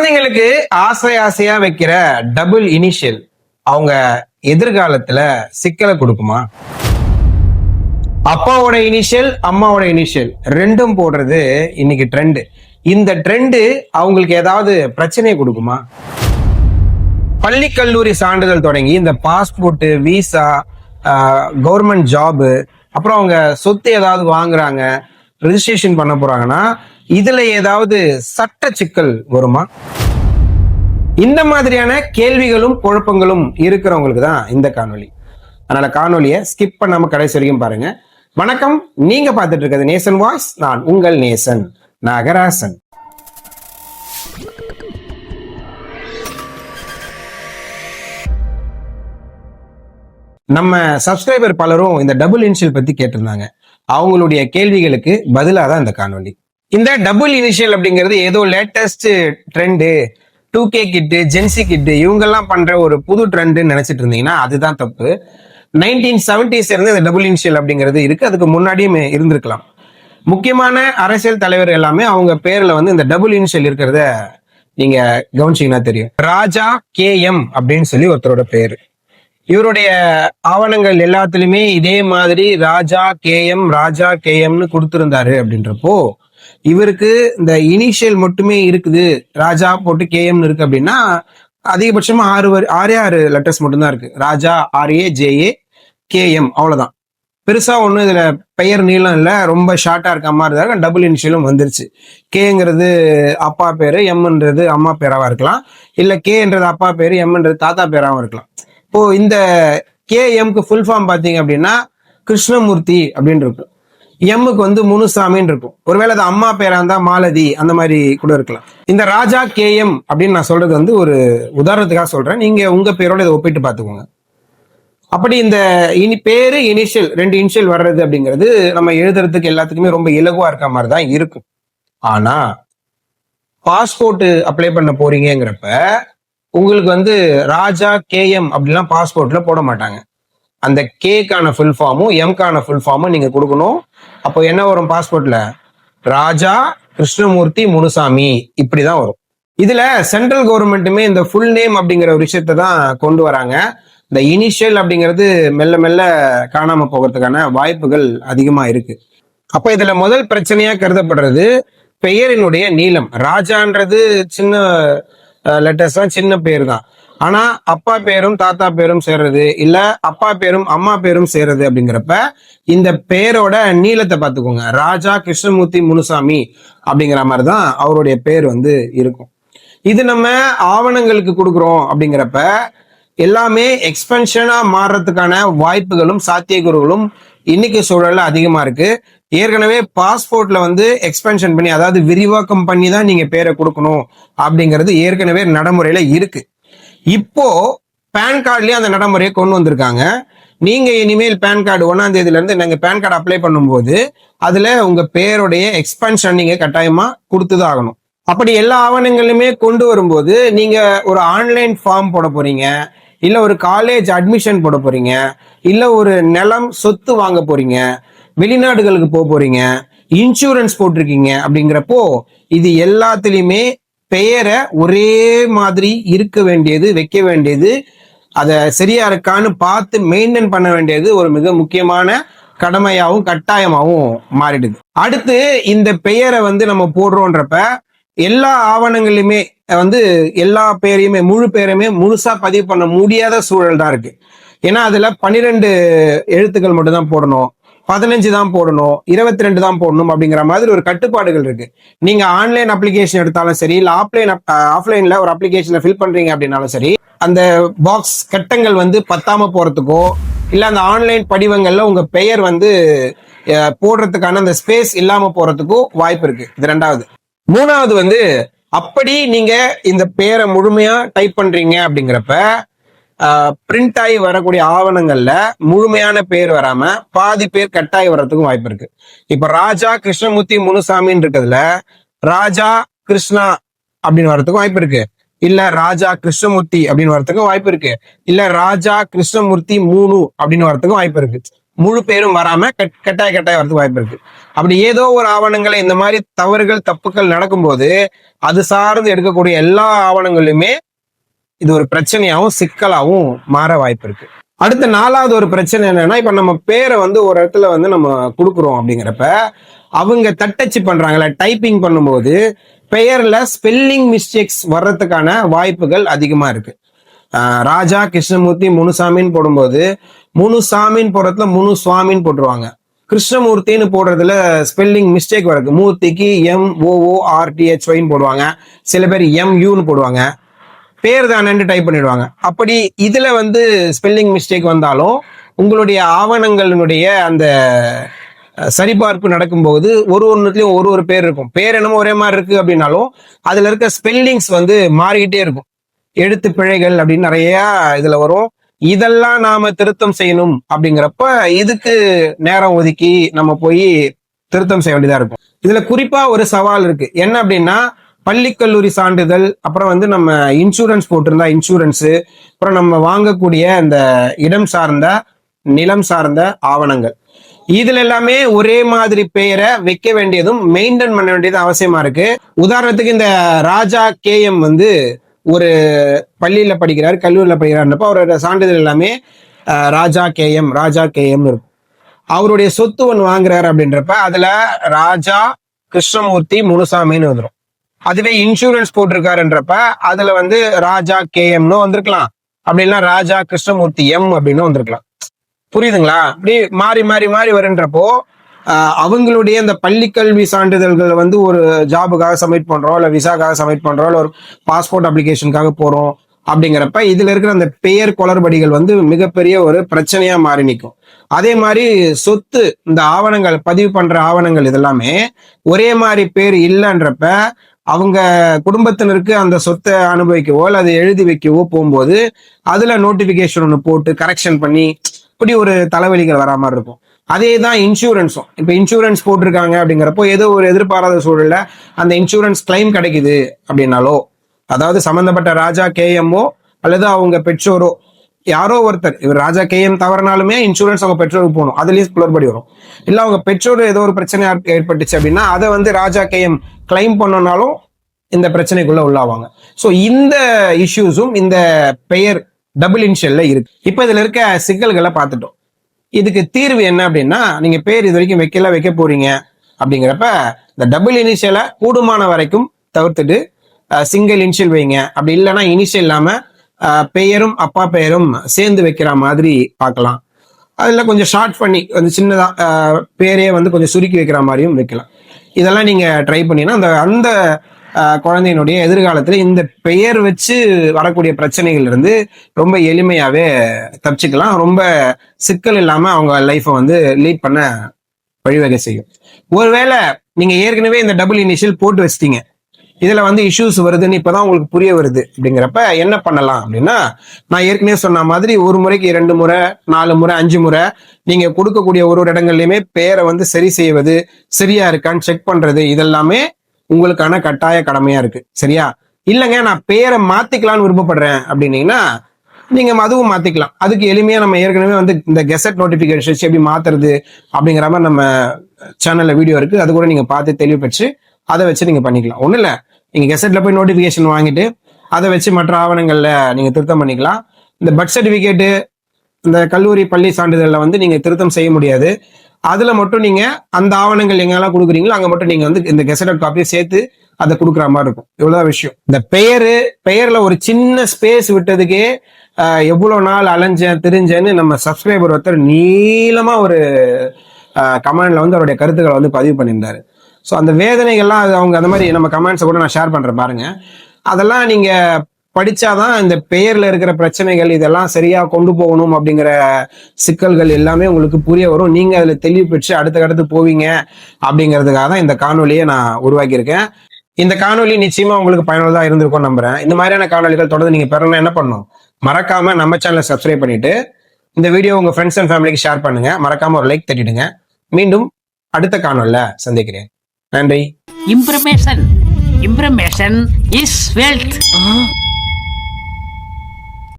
குழந்தைங்களுக்கு ஆசையா வைக்கிற டபுள் இனிஷியல் அவங்க எதிர்காலத்துல சிக்கலை கொடுக்குமா? அப்பாவோட இனிஷியல் அம்மாவோட இனிஷியல் ரெண்டும் போடுறது இன்னைக்கு ட்ரெண்ட். இந்த ட்ரெண்ட் அவங்களுக்கு ஏதாவது பிரச்சனையை கொடுக்குமா? பள்ளி கல்லூரி சான்றிதழ் தொடங்கி இந்த பாஸ்போர்ட், விசா, கவர்மெண்ட் ஜாபு, அப்புறம் அவங்க சொத்து ஏதாவது வாங்குறாங்க, ரெஜிஸ்ட்ரேஷன் பண்ண போறாங்கன்னா இதுல ஏதாவது சட்ட சிக்கல் வருமா? இந்த மாதிரியான கேள்விகளும் குழப்பங்களும் இருக்கிறவங்களுக்கு தான் இந்த காணொலி. அதனால காணொலியை ஸ்கிப் பண்ணாம கடைசி வரைக்கும் பாருங்க. வணக்கம், நீங்க பார்த்துட்டு இருக்கிறது நேசன் வாய்ஸ். நான் உங்கள் நேசன் நாகராசன். நம்ம சப்ஸ்கிரைபர் பலரும் இந்த டபுள் இனிஷியல் பத்தி கேட்டிருந்தாங்க. அவங்களுடைய கேள்விகளுக்கு பதிலாக தான் இந்த காணொலி. இந்த டபுள் இனிஷியல் அப்படிங்கிறது ஏதோ லேட்டஸ்ட் ட்ரெண்டு, 2K கிட்டு, ஜென்சி கிட்டு இவங்கெல்லாம் பண்ற ஒரு புது ட்ரெண்டுன்னு நினைச்சிட்டு இருந்தீங்கன்னா அதுதான் தப்பு. 1970s இருந்து இந்த டபுள் இனிஷியல் அப்படிங்கிறது இருக்கு. அதுக்கு முன்னாடியும் இருந்திருக்கலாம். முக்கியமான அரசியல் தலைவர் எல்லாமே அவங்க பேர்ல வந்து இந்த டபுள் இனிஷியல் இருக்கிறத நீங்க கவனிச்சீங்கன்னா தெரியும். ராஜா KM அப்படின்னு சொல்லி ஒருத்தரோட பேரு. இவருடைய ஆவணங்கள் எல்லாத்துலயுமே இதே மாதிரி ராஜா KMன்னு கொடுத்திருந்தாரு. அப்படின்றப்போ இவருக்கு இந்த இனிஷியல் மட்டுமே இருக்குது, ராஜா போட்டு KMன்னு இருக்கு அப்படின்னா அதிகபட்சமா 6 லெட்டர்ஸ் மட்டும்தான் இருக்கு. ராஜா RAJA KM, அவ்வளவுதான். பெருசா ஒண்ணு இதுல பெயர் நீளம் இல்ல, ரொம்ப ஷார்ட்டா இருக்க மாதிரி தான். டபுள் இனிஷியலும் வந்துருச்சு. கேங்கிறது அப்பா பேரு, எம்ன்றது அம்மா பேராவா இருக்கலாம், இல்ல கேன்றது அப்பா பேரு, எம்ன்றது தாத்தா பேராவும் இருக்கலாம். இப்போ இந்த KMக்கு ஃபுல் ஃபார்ம் பாத்தீங்க அப்படின்னா கிருஷ்ணமூர்த்தி அப்படின்னு இருக்கும். எம்முக்கு வந்து முனுசாமின்னு இருக்கும். ஒருவேளை அது அம்மா பேரா இருந்தா மாலதி, அந்த மாதிரி கூட இருக்கலாம். இந்த ராஜா KM அப்படின்னு நான் சொல்றது வந்து ஒரு உதாரணத்துக்காக சொல்றேன். நீங்க உங்க பேரோட இதை ஒப்பிட்டு பாத்துக்கோங்க. அப்படி இந்த பேரு இனிஷியல், 2 இனிஷியல் வர்றது அப்படிங்கிறது நம்ம எழுதுறதுக்கு எல்லாத்துக்குமே ரொம்ப இலகுவா இருக்க மாதிரி தான் இருக்கும். ஆனா பாஸ்போர்ட் அப்ளை பண்ண போறீங்கிறப்ப உங்களுக்கு வந்து ராஜா KM அப்படிலாம் பாஸ்போர்ட்ல போட மாட்டாங்க. அந்த கேக்கான ஃபுல் ஃபார்மும் எம்கான ஃபுல் ஃபார்மும் நீங்க கொடுக்கணும். அப்போ என்ன வரும் பாஸ்போர்ட்ல? ராஜா கிருஷ்ணமூர்த்தி முனுசாமி, இப்படிதான் வரும். இதுல சென்ட்ரல் கவர்மெண்ட்டுமே இந்த ஃபுல் நேம் அப்படிங்கிற ஒரு விஷயத்தை தான் கொண்டு வராங்க. இந்த இனிஷியல் அப்படிங்கிறது மெல்ல மெல்ல காணாம போகிறதுக்கான வாய்ப்புகள் அதிகமா இருக்கு. அப்ப இதுல முதல் பிரச்சனையா கருதப்படுறது பெயரினுடைய நீளம். ராஜான்றது சின்ன லெட்டர்ஸ் தான், சின்ன பேர் தான். ஆனா அப்பா பேரும் தாத்தா பேரும் சேர்றது, இல்ல அப்பா பேரும் அம்மா பேரும் சேர்றது அப்படிங்கிறப்ப இந்த பேரோட நீளத்தை பார்த்துக்கோங்க. ராஜா கிருஷ்ணமூர்த்தி முனுசாமி அப்படிங்கிற மாதிரிதான் அவருடைய பேர் வந்து இருக்கும். இது நம்ம ஆவணங்களுக்கு கொடுக்குறோம் அப்படிங்கிறப்ப எல்லாமே எக்ஸ்பென்ஷனா மாறுறதுக்கான வாய்ப்புகளும் சாத்தியக்கூறுகளும் இன்னைக்கு சூழல்ல அதிகமா இருக்கு. ஏற்கனவே பாஸ்போர்ட்ல வந்து எக்ஸ்பென்ஷன் பண்ணி, அதாவது விரிவாக்கம் பண்ணி தான் நீங்க பேரை கொடுக்கணும் அப்படிங்கிறது ஏற்கனவே நடைமுறையில இருக்கு. இப்போ பேன் கார்டுலயே அந்த நடைமுறையை கொண்டு வந்திருக்காங்க. நீங்க இனிமேல் பேன் கார்டு 1ஆம் தேதியில இருந்து நீங்க பேன் கார்டு அப்ளை பண்ணும்போது அதுல உங்க பேருடைய எக்ஸ்பென்ஷன் நீங்க கட்டாயமா கொடுத்துதான் ஆகணும். அப்படி எல்லா ஆவணங்களுமே கொண்டு வரும்போது நீங்க ஒரு ஆன்லைன் ஃபார்ம் போட போறீங்க, இல்ல ஒரு காலேஜ் அட்மிஷன் போட போறீங்க, இல்ல ஒரு நிலம் சொத்து வாங்க போறீங்க, வெளிநாடுகளுக்கு போக போறீங்க, இன்சூரன்ஸ் போட்டிருக்கீங்க அப்படிங்கிறப்போ இது எல்லாத்துலயுமே பெயரை ஒரே மாதிரி இருக்க வேண்டியது, வைக்க வேண்டியது, அதை சரியா இருக்கான்னு பார்த்து மெயின்டைன் பண்ண வேண்டியது ஒரு மிக முக்கியமான கடமையாகவும் கட்டாயமாகவும் மாறிடுது. அடுத்து இந்த பெயரை வந்து நம்ம போடுறோன்றப்ப எல்லா ஆவணங்களையுமே வந்து எல்லா பேரையுமே முழு பேரையுமே முழுசா பதிவு பண்ண முடியாத சூழல் தான் இருக்கு. ஏன்னா அதுல 12 எழுத்துக்கள் மட்டும் தான் போடணும், 15 தான் போடணும், 22 தான் போடணும் அப்படிங்கிற மாதிரி ஒரு கட்டுப்பாடுகள் இருக்கு. நீங்க ஆன்லைன் அப்ளிகேஷன் எடுத்தாலும் சரி, இல்ல ஆஃப்லைன்ல ஒரு அப்ளிகேஷனை ஃபில் பண்றீங்க அப்படின்னாலும் சரி, அந்த பாக்ஸ் கட்டங்கள் வந்து பத்தாம போறதுக்கோ, இல்ல அந்த ஆன்லைன் படிவங்கள்ல உங்க பெயர் வந்து போடுறதுக்கான அந்த ஸ்பேஸ் இல்லாம போறதுக்கோ வாய்ப்பு இருக்கு. இது 2வது. 3வது வந்து அப்படி நீங்க இந்த பேரை முழுமையா டைப் பண்றீங்க அப்படிங்கிறப்ப பிரிண்ட் ஆகி வரக்கூடிய ஆவணங்கள்ல முழுமையான பேர் வராம பாதி பேர் கட்டாயி வர்றதுக்கும் வாய்ப்பு இருக்கு. இப்ப ராஜா கிருஷ்ணமூர்த்தி முனுசாமின்னு இருக்கிறதுல ராஜா கிருஷ்ணா அப்படின்னு வர்றதுக்கும் வாய்ப்பு இருக்கு, இல்ல ராஜா கிருஷ்ணமூர்த்தி அப்படின்னு வர்றதுக்கும் வாய்ப்பு இருக்கு, இல்ல ராஜா கிருஷ்ணமூர்த்தி 3 அப்படின்னு வர்றதுக்கும் வாய்ப்பு இருக்கு. முழு பேரும் வராம கட்டாய வரதுக்கு வாய்ப்பு இருக்கு. அப்படி ஏதோ ஒரு ஆவணங்களை இந்த மாதிரி தவறுகள் தப்புக்கள் நடக்கும்போது அது சார்ந்து எடுக்கக்கூடிய எல்லா ஆவணங்களுமே இது ஒரு பிரச்சனையாவும் சிக்கலாவும் மாற வாய்ப்பு இருக்கு. அடுத்த 4வது ஒரு பிரச்சனை என்னன்னா, இப்ப நம்ம பேரை வந்து ஒரு இடத்துல வந்து நம்ம கொடுக்குறோம் அப்படிங்கிறப்ப அவங்க தட்டச்சு பண்றாங்கல்ல, டைப்பிங் பண்ணும்போது பெயர்ல ஸ்பெல்லிங் மிஸ்டேக்ஸ் வர்றதுக்கான வாய்ப்புகள் அதிகமா இருக்கு. ராஜா கிருஷ்ணமூர்த்தி முனுசாமின்னு போடும்போது முனுசாமின்னு போடுறதுல முனுசுவாமின்னு போட்டுருவாங்க. கிருஷ்ணமூர்த்தின்னு போடுறதுல ஸ்பெல்லிங் மிஸ்டேக் வருது. மூர்த்திக்கு MOORTHYன்னு போடுவாங்க. சில பேர் MUன்னு போடுவாங்க. பேர் தானே டைப் பண்ணிடுவாங்க. அப்படி இதுல வந்து ஸ்பெல்லிங் மிஸ்டேக் வந்தாலும் உங்களுடைய ஆவணங்களினுடைய அந்த சரிபார்ப்பு நடக்கும்போது ஒன்றுலயும் ஒரு பேர் இருக்கும். பேர் என்னமோ ஒரே மாதிரி இருக்கு அப்படின்னாலும் அதுல இருக்க ஸ்பெல்லிங்ஸ் வந்து மாறிக்கிட்டே இருக்கும். எழுத்து பிழைகள் அப்படின்னு நிறைய இதுல வரும். இதெல்லாம் நாம திருத்தம் செய்யணும் அப்படிங்கிறப்ப இதுக்கு நேரம் ஒதுக்கி நம்ம போய் திருத்தம் செய்ய வேண்டியதா இருக்கும். இதுல குறிப்பா ஒரு சவால் இருக்கு. என்ன அப்படின்னா, பள்ளி கல்லூரி சான்றிதழ், அப்புறம் வந்து நம்ம இன்சூரன்ஸ் போட்டிருந்தா இன்சூரன்ஸ், அப்புறம் நம்ம வாங்கக்கூடிய இந்த இடம் சார்ந்த நிலம் சார்ந்த ஆவணங்கள், இதுல எல்லாமே ஒரே மாதிரி பெயரை வைக்க வேண்டியதும் மெயின்டைன் பண்ண வேண்டியதும் அவசியமா இருக்கு. உதாரணத்துக்கு இந்த ராஜா KM வந்து ஒரு பள்ளியில படிக்கிறார், கல்லூரியில படிக்கிறாருன்றப்ப அவரோட சான்றிதழ் எல்லாமே ராஜா KM இருக்கும். அவருடைய சொத்து ஒன்று வாங்குறாரு அப்படின்றப்ப அதுல ராஜா கிருஷ்ணமூர்த்தி முனுசாமின்னு வந்துடும். அதுவே இன்சூரன்ஸ் போட்டிருக்காருன்றப்ப அதுல வந்து ராஜா KMன்னு வந்திருக்கலாம், அப்படி இல்லைன்னா ராஜா கிருஷ்ணமூர்த்தி M அப்படின்னு வந்திருக்கலாம். புரியுதுங்களா? அப்படி மாறி வருன்றப்போ அவங்களுடைய இந்த பள்ளி கல்வி சான்றிதழ்கள் வந்து ஒரு ஜாபுக்காக சப்மிட் பண்றோம், இல்ல விசாக்காக சப்மிட் பண்றோம், இல்ல ஒரு பாஸ்போர்ட் அப்ளிகேஷனுக்காக போறோம் அப்படிங்கிறப்ப இதுல இருக்கிற அந்த பெயர் குளறுபடிகள் வந்து மிகப்பெரிய ஒரு பிரச்சனையா மாறி நிற்கும். அதே மாதிரி சொத்து, இந்த ஆவணங்கள் பதிவு பண்ற ஆவணங்கள் இதெல்லாமே ஒரே மாதிரி பேர் இல்லைன்றப்ப அவங்க குடும்பத்தினருக்கு அந்த சொத்தை அனுபவிக்கவோ அல்லது எழுதி வைக்கவோ போகும்போது அதுல நோட்டிபிகேஷன் ஒன்று போட்டு கரெக்ஷன் பண்ணி இப்படி ஒரு தலைவலிகள் வரா மாதிரி இருக்கும். அதே தான் இன்சூரன்ஸும். இப்ப இன்சூரன்ஸ் போட்டிருக்காங்க அப்படிங்கிறப்போ ஏதோ ஒரு எதிர்பாராத சூழல்ல அந்த இன்சூரன்ஸ் கிளைம் கிடைக்குது அப்படின்னாலோ, அதாவது சம்பந்தப்பட்ட ராஜா KMஓ அல்லது அவங்க பெற்றோரோ யாரோ ஒருத்தர், இவர் ராஜா KM தவறினாலுமே இன்சூரன்ஸ் அவங்க பெற்றோருக்கு போகணும், அதுலயும் குளறுபடி வரும். இல்ல அவங்க பெற்றோர் ஏதோ ஒரு பிரச்சனை ஏற்பட்டுச்சு அப்படின்னா அதை வந்து ராஜா KM கிளைம் பண்ணனாலும் இந்த பிரச்சனைக்குள்ள உள்ளாவாங்க. ஸோ இந்த இஷ்யூஸும் இந்த பெயர் டபுள் இனிஷியல்ல இருக்கு. இப்ப இதுல இருக்க சிக்கல்களை பார்த்துட்டோம். இதுக்கு தீர்வு என்ன அப்படின்னா, நீங்க பேர் இது வரைக்கும் வைக்க போறீங்க அப்படிங்கிறப்ப இந்த டபுள் இனிஷியலை கூடுமான வரைக்கும் தவிர்த்துட்டு சிங்கிள் இனிஷியல் வைங்க. அப்படி இல்லைன்னா இனிஷியல் இல்லாம பெயரும் அப்பா பெயரும் சேர்ந்து வைக்கிற மாதிரி பார்க்கலாம். அதுல கொஞ்சம் ஷார்ட் பண்ணி கொஞ்சம் சின்னதா பேரையே வந்து கொஞ்சம் சுருக்கி வைக்கிற மாதிரியும் வைக்கலாம். இதெல்லாம் நீங்க ட்ரை பண்ணீங்கன்னா அந்த குழந்தையினுடைய எதிர்காலத்துல இந்த பெயர் வச்சு வரக்கூடிய பிரச்சனைகள் இருந்து ரொம்ப எளிமையாவே தப்பிச்சுக்கலாம். ரொம்ப சிக்கல் இல்லாம அவங்க லைஃப்பை வந்து லீட் பண்ண வழிவகை செய்யும். ஒருவேளை நீங்க ஏற்கனவே இந்த டபுள் இனிஷியல் போட்டு வச்சிட்டீங்க, இதுல வந்து இஷ்யூஸ் வருதுன்னு இப்பதான் உங்களுக்கு புரிய வருது அப்படிங்கிறப்ப என்ன பண்ணலாம் அப்படின்னா, நான் ஏற்கனவே சொன்ன மாதிரி ஒரு முறைக்கு 2 முறை 4 முறை 5 முறை நீங்க கொடுக்கக்கூடிய ஒரு இடங்கள்லயுமே பேரை வந்து சரி செய்வது, சரியா இருக்கான்னு செக் பண்றது, இதெல்லாமே உங்களுக்கான கட்டாய கடமையா இருக்கு. சரியா? இல்லைங்க நான் பேரை மாத்திக்கலாம்னு விருப்பப்படுறேன் அப்படின்னீங்கன்னா நீங்க அதுவும் மாத்திக்கலாம். அதுக்கு எளிமையா நம்ம ஏற்கனவே வந்து இந்த கெசட் நோட்டிபிகேஷன் எப்படி மாத்துறது அப்படிங்கிற மாதிரி நம்ம சேனல்ல வீடியோ இருக்கு, அது கூட நீங்க பார்த்து தெளிவு பெற்று அதை வச்சு நீங்க பண்ணிக்கலாம். ஒண்ணும் இல்ல, நீங்க கெசட்ல போய் நோட்டிபிகேஷன் வாங்கிட்டு அதை வச்சு மற்ற ஆவணங்கள்ல நீங்க திருத்தம் பண்ணிக்கலாம். இந்த பர்த் சர்டிபிகேட்டு, இந்த கல்லூரி பள்ளி சான்றிதழ்ல வந்து நீங்க திருத்தம் செய்ய முடியாது. அதுல மட்டும் நீங்க அந்த ஆவணங்கள் எங்கெல்லாம் கொடுக்குறீங்களோ அங்க மட்டும் நீங்க வந்து இந்த கெசட் காப்பியை சேர்த்து அதை கொடுக்குற மாதிரி இருக்கும். இவ்வளவுதான் விஷயம். இந்த பெயர்ல ஒரு சின்ன ஸ்பேஸ் விட்டதுக்கே எவ்வளவு நாள் திரிஞ்சேன்னு நம்ம சப்ஸ்கிரைபர் ஒருத்தர் நீளமா ஒரு கமெண்ட்ல வந்து அவருடைய கருத்துக்களை வந்து பதிவு பண்ணியிருந்தாரு. ஸோ அந்த வேதனைகள்லாம் அவங்க அந்த மாதிரி நம்ம கமெண்ட்ஸை கூட நான் ஷேர் பண்றேன் பாருங்க. அதெல்லாம் நீங்க படிச்சாதான் இந்த பெயர்ல இருக்கிற பிரச்சனைகள் இதெல்லாம் சரியா கொண்டு போகணும் அப்படிங்கிற சிக்கல்கள் எல்லாமே உங்களுக்கு புரிய வரும். நீங்க அதுல தெளிவு பெற்று அடுத்து போவீங்க அப்படிங்கிறதுக்காக தான் இந்த காணொலியை நான் உருவாக்கியிருக்கேன். இந்த காணொலி நிச்சயமா உங்களுக்கு பயனுள்ளதா இருந்திருக்கும் நம்புறேன். இந்த மாதிரியான காணொலிகள் தொடர்ந்து நீங்க பெறணும் என்ன பண்ணணும், மறக்காம நம்ம சேனலை சப்ஸ்கிரைப் பண்ணிட்டு இந்த வீடியோ உங்க ஃப்ரெண்ட்ஸ் அண்ட் ஃபேமிலிக்கு ஷேர் பண்ணுங்க. மறக்காம ஒரு லைக் தட்டிடுங்க. மீண்டும் அடுத்த காணொலியில சந்திக்கிறேன். நன்றி. Information is wealth.